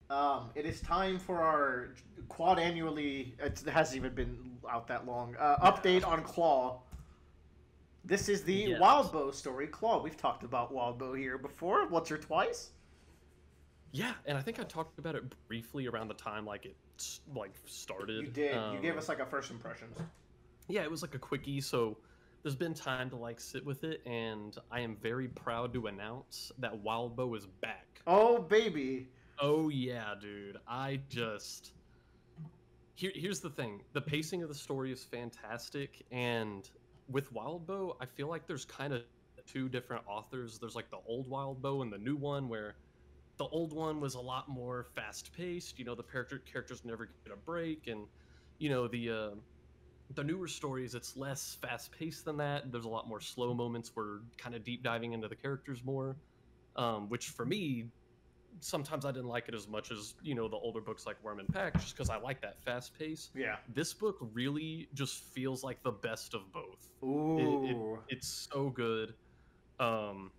It is time for our quad annually. It hasn't even been out that long. Yeah. Update on Claw. This is the Yes. Wildbow story. Claw. We've talked about Wildbow here before, once or twice. Yeah, and I think I talked about it briefly around the time like it like You started. did. You gave us like a first impressions. Yeah, it was like a quickie, so there's been time to like sit with it, and I am very proud to announce that Wildbow is back. Oh baby. Oh yeah, dude. Here's the thing. The pacing of the story is fantastic, and with Wildbow, I feel like there's kind of two different authors. There's like the old Wildbow and the new one, where the old one was a lot more fast paced. You know, the characters never get a break, and you know the newer stories, it's less fast paced than that. There's a lot more slow moments where kind of deep diving into the characters more, which for me sometimes I didn't like it as much as the older books like Worm and Pack, just because I like that fast pace. Yeah. This book really just feels like the best of both. Ooh. It's so good. Um,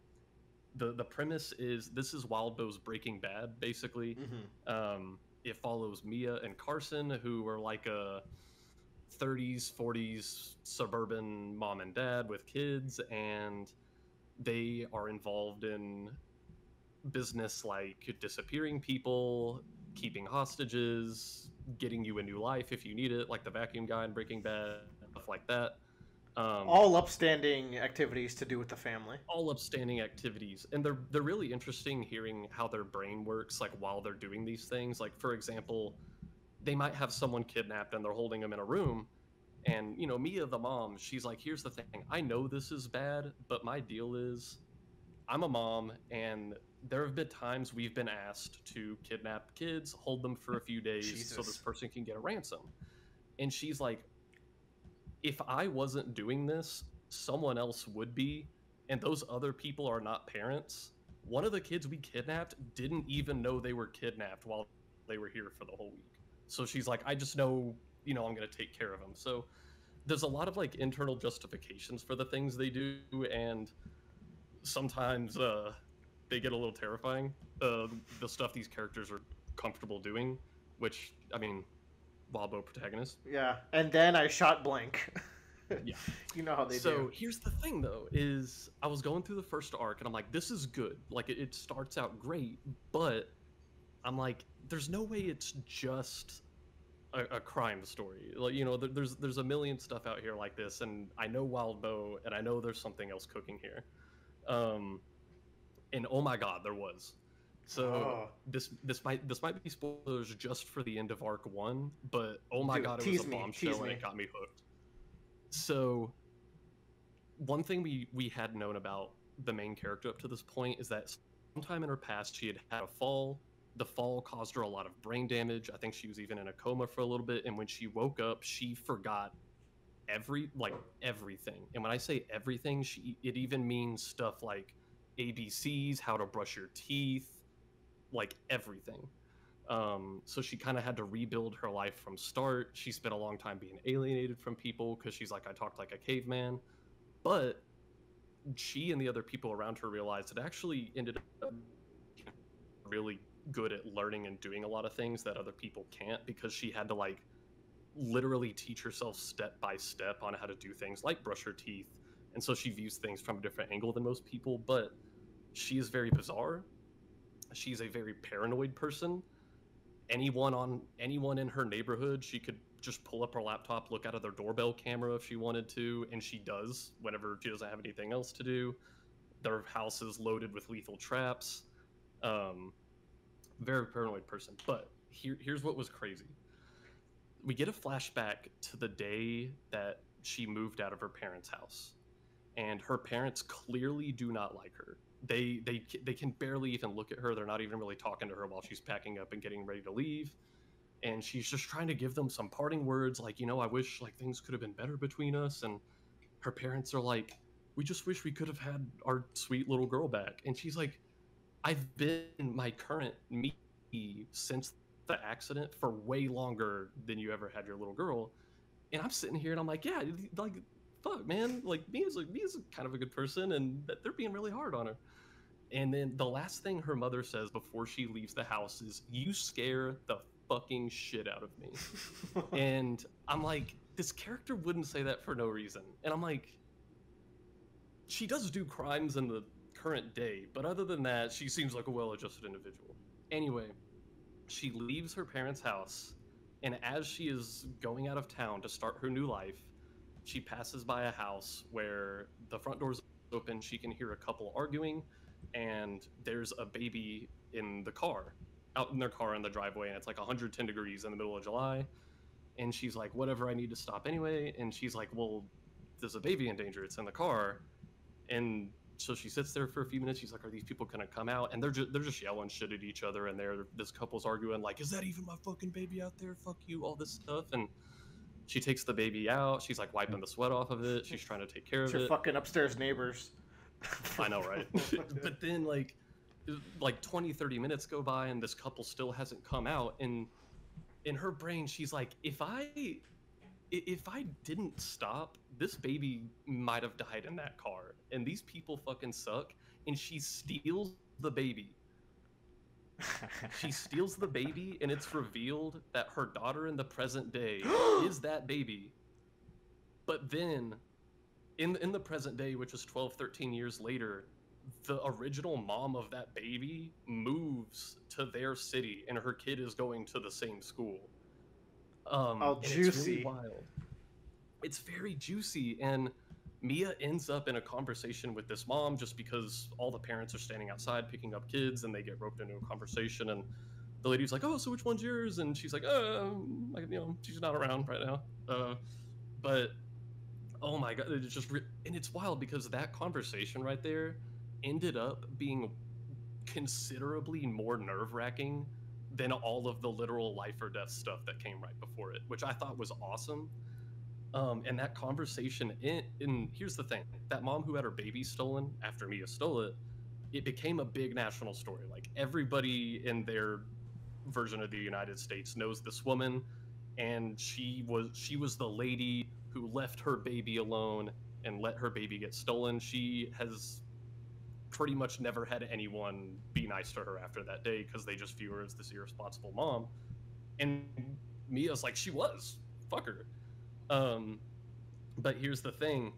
the premise is this is Wildbow's Breaking Bad, basically. Mm-hmm. It follows Mia and Carson, who are like a 30s, 40s suburban mom and dad with kids, and they are involved in business like disappearing people, keeping hostages, getting you a new life if you need it, like the vacuum guy in Breaking Bad, stuff like that. Um, All upstanding activities to do with the family. all upstanding activities, and they're really interesting hearing how their brain works, like while they're doing these things. Like for example, they might have someone kidnapped and they're holding them in a room, and Mia the mom, she's like, here's the thing, I know this is bad, but my deal is I'm a mom, and there have been times we've been asked to kidnap kids, hold them for a few days so this Jesus. person can get a ransom. And she's like, if I wasn't doing this, someone else would be, and those other people are not parents. One of the kids we kidnapped didn't even know they were kidnapped while they were here for the whole week. So she's like, I just know, I'm going to take care of them. So there's a lot of like internal justifications for the things they do, and sometimes they get a little terrifying. The stuff these characters are comfortable doing, which I mean, Wildbow protagonist. Yeah. And then I shot blank. Yeah. You know how they So do. here's the thing, though, is I was going through the first arc, and I'm like, this is good. Like it starts out great, but I'm like, there's no way it's just a crime story. Like there's a million stuff out here like this, and I know Wildbow, and I know there's something else cooking here. Um, and oh my god, there was. So Oh. this might be spoilers just for the end of arc one, but oh my Dude, god, it was a tease me. Tease bombshell and me. it got me hooked. So one thing we had known about the main character up to this point is that sometime in her past she had had a fall. The fall caused her a lot of brain damage. I think she was even in a coma for a little bit, and when she woke up, she forgot everything. And when I say everything, it even means stuff like ABCs, how to brush your teeth, like everything. So she kind of had to rebuild her life from start. She spent a long time being alienated from people because she's like, I talked like a caveman. But she and the other people around her realized it actually ended up really good at learning and doing a lot of things that other people can't, because she had to like literally teach herself step by step on how to do things like brush her teeth. And so she views things from a different angle than most people, but she is very bizarre. She's a very paranoid person. Anyone in her neighborhood, she could just pull up her laptop, look out of their doorbell camera if she wanted to, and she does whenever she doesn't have anything else to do. Their house is loaded with lethal traps. Um, Very paranoid person. But here's what was crazy. We get a flashback to the day that she moved out of her parents' house, and her parents clearly do not like her. They can barely even look at her. They're not even really talking to her while she's packing up and getting ready to leave. And she's just trying to give them some parting words, like, I wish like things could have been better between us. And her parents are like, we just wish we could have had our sweet little girl back. And she's like, I've been my current me since the accident for way longer than you ever had your little girl. And I'm sitting here and I'm like, yeah, like fuck, man, like Mia's kind of a good person, and they're being really hard on her. And then the last thing her mother says before she leaves the house is, "You scare the fucking shit out of me." And I'm like, this character wouldn't say that for no reason. And I'm like, she does do crimes in the current day, but other than that, she seems like a well-adjusted individual. Anyway, she leaves her parents' house, and as she is going out of town to start her new life, she passes by a house where the front door's open. She can hear a couple arguing, and there's a baby in the car, out in their car in the driveway, and it's like 110 degrees in the middle of July. And she's like, whatever, I need to stop anyway. And she's like, well, there's a baby in danger. It's in the car. And so she sits there for a few minutes. She's like, are these people gonna come out? And they're just yelling shit at each other. And this couple's arguing like, is that even my fucking baby out there? Fuck you, all this stuff. And she takes the baby out. She's like wiping the sweat off of it. She's trying to take care of it. Your fucking upstairs neighbors. I know, right? But then like 20, 30 minutes go by and this couple still hasn't come out. And in her brain, she's like, if I didn't stop, this baby might have died in that car. And these people fucking suck. And she steals the baby. She steals the baby, and it's revealed that her daughter in the present day is that baby. But then, in the present day, which is 12, 13 years later, the original mom of that baby moves to their city, and her kid is going to the same school. Juicy. It's really wild. It's very juicy, and Mia ends up in a conversation with this mom just because all the parents are standing outside picking up kids, and they get roped into a conversation, and the lady's like, oh, so which one's yours? And she's like, she's not around right now. But oh my god, it's just and it's wild because that conversation right there ended up being considerably more nerve-wracking than all of the literal life or death stuff that came right before it, which I thought was awesome. And that conversation, and here's the thing, that mom who had her baby stolen after Mia stole it, it became a big national story. Like, everybody in their version of the United States knows this woman, and she was the lady who left her baby alone and let her baby get stolen. She has pretty much never had anyone be nice to her after that day because they just view her as this irresponsible mom. And Mia's like, she was. Fuck her. But here's the thing.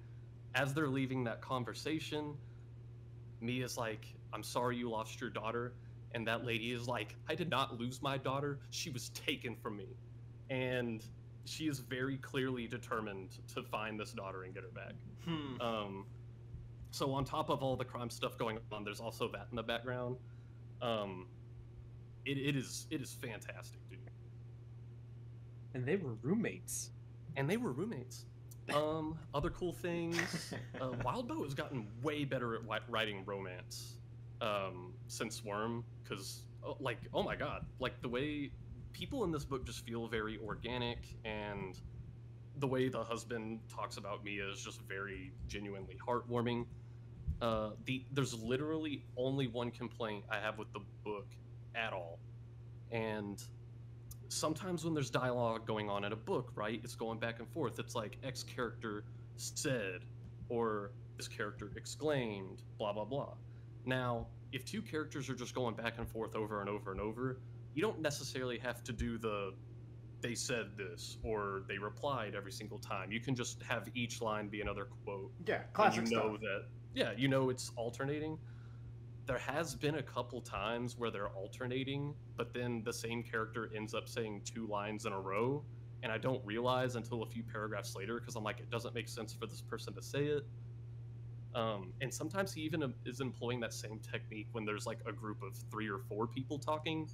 As they're leaving that conversation, Mia's like, I'm sorry you lost your daughter. And that lady is like, I did not lose my daughter. She was taken from me. And she is very clearly determined to find this daughter and get her back. So on top of all the crime stuff going on, there's also that in the background. It is fantastic, dude. And they were roommates. Other cool things. Wildbow has gotten way better at writing romance since Worm, because, oh my god, like, the way people in this book just feel very organic, and the way the husband talks about Mia is just very genuinely heartwarming. There's literally only one complaint I have with the book at all, and sometimes when there's dialogue going on in a book, right, it's going back and forth. It's like, X character said, or this character exclaimed, blah, blah, blah. Now, if two characters are just going back and forth over and over and over, you don't necessarily have to do they said this, or they replied every single time. You can just have each line be another quote. Yeah, classic and you know stuff. It's alternating. There has been a couple times where they're alternating, but then the same character ends up saying two lines in a row, and I don't realize until a few paragraphs later, because I'm like, it doesn't make sense for this person to say it. And sometimes he even is employing that same technique when there's like a group of 3 or 4 people talking,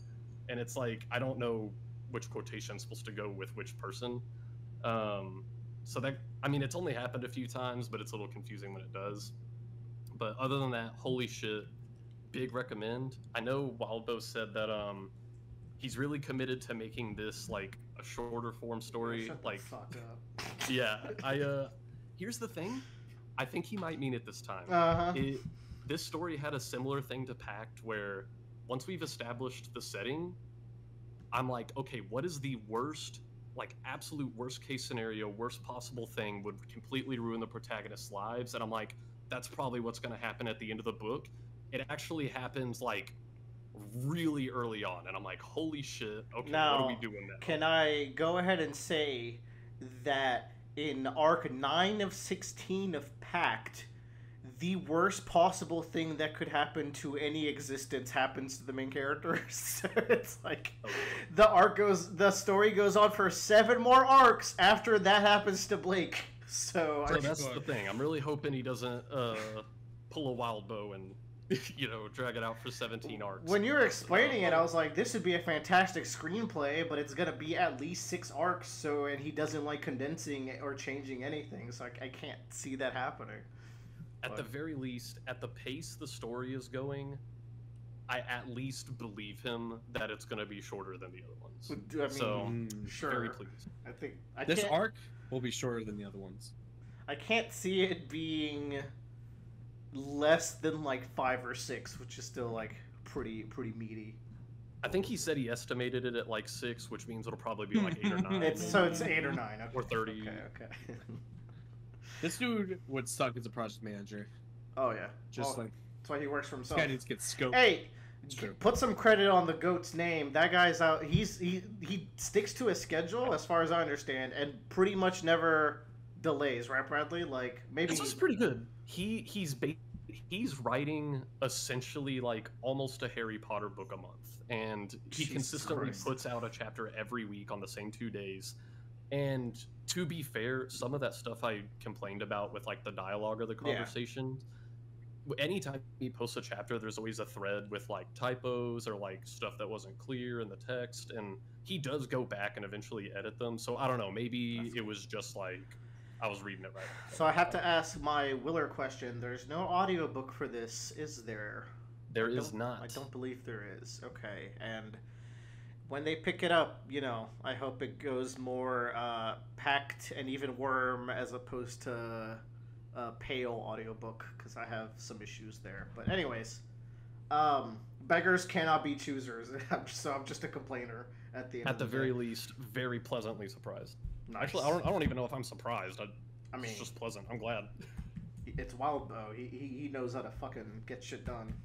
and it's like, I don't know which quotation is supposed to go with which person. So that, I mean, it's only happened a few times, but it's a little confusing when it does. But other than that, holy shit, big recommend. I know Wildbow said that he's really committed to making this like a shorter form story. Shut like, the fuck up. Yeah, here's the thing. I think he might mean it this time. This story had a similar thing to Pact, where once we've established the setting, I'm like, okay, what is the worst, like absolute worst case scenario, worst possible thing would completely ruin the protagonist's lives? And I'm like, that's probably what's going to happen at the end of the book. it actually happens like really early on, and I'm like, holy shit, okay, Now, what are we doing now? can I go ahead and say that in arc 9 of 16 of Pact, the worst possible thing that could happen to any existence happens to the main characters? It's like the story goes on for 7 more arcs after that happens to Blake. So That's the thing. I'm really hoping he doesn't pull a Wildbow and drag it out for 17 arcs. When you were explaining it, I was like, this would be a fantastic screenplay, but it's gonna be at least 6 arcs. So, and he doesn't like condensing or changing anything, so I can't see that happening. At the very least, at the pace the story is going, I at least believe him that it's going to be shorter than the other ones. I mean, sure. Very pleased. I think this arc will be shorter than the other ones. I can't see it being less than like 5 or 6, which is still like pretty meaty. I think he said he estimated it at like 6, which means it'll probably be like 8 or 9. It's 8 or 9. Okay. Or 30. Okay. This dude would suck as a project manager. Oh yeah. Just like that's why he works for this himself. guy needs to get scoped. Hey, put some credit on the GOAT's name. That guy's out. He sticks to his schedule, as far as I understand, and pretty much never delays. Right, Bradley? Like maybe this was pretty good. He's writing essentially like almost a Harry Potter book a month, and he consistently puts out a chapter every week on the same 2 days. And to be fair, some of that stuff I complained about with like the dialogue or the conversation. Anytime he posts a chapter, there's always a thread with like typos or like stuff that wasn't clear in the text, and he does go back and eventually edit them. So I don't know, maybe it was just like I was reading it right. So I have to ask my Willer question. There's no audiobook for this, is there? There is not. I don't believe there is. Okay, and when they pick it up, I hope it goes more Pact and even Worm as opposed to Pale audiobook, because I have some issues there. But anyways, beggars cannot be choosers. So I'm just a complainer at the end. At the very least, very pleasantly surprised. Nice. Actually, I don't even know if I'm surprised. I mean, it's just pleasant. I'm glad. It's Wildbow. He knows how to fucking get shit done.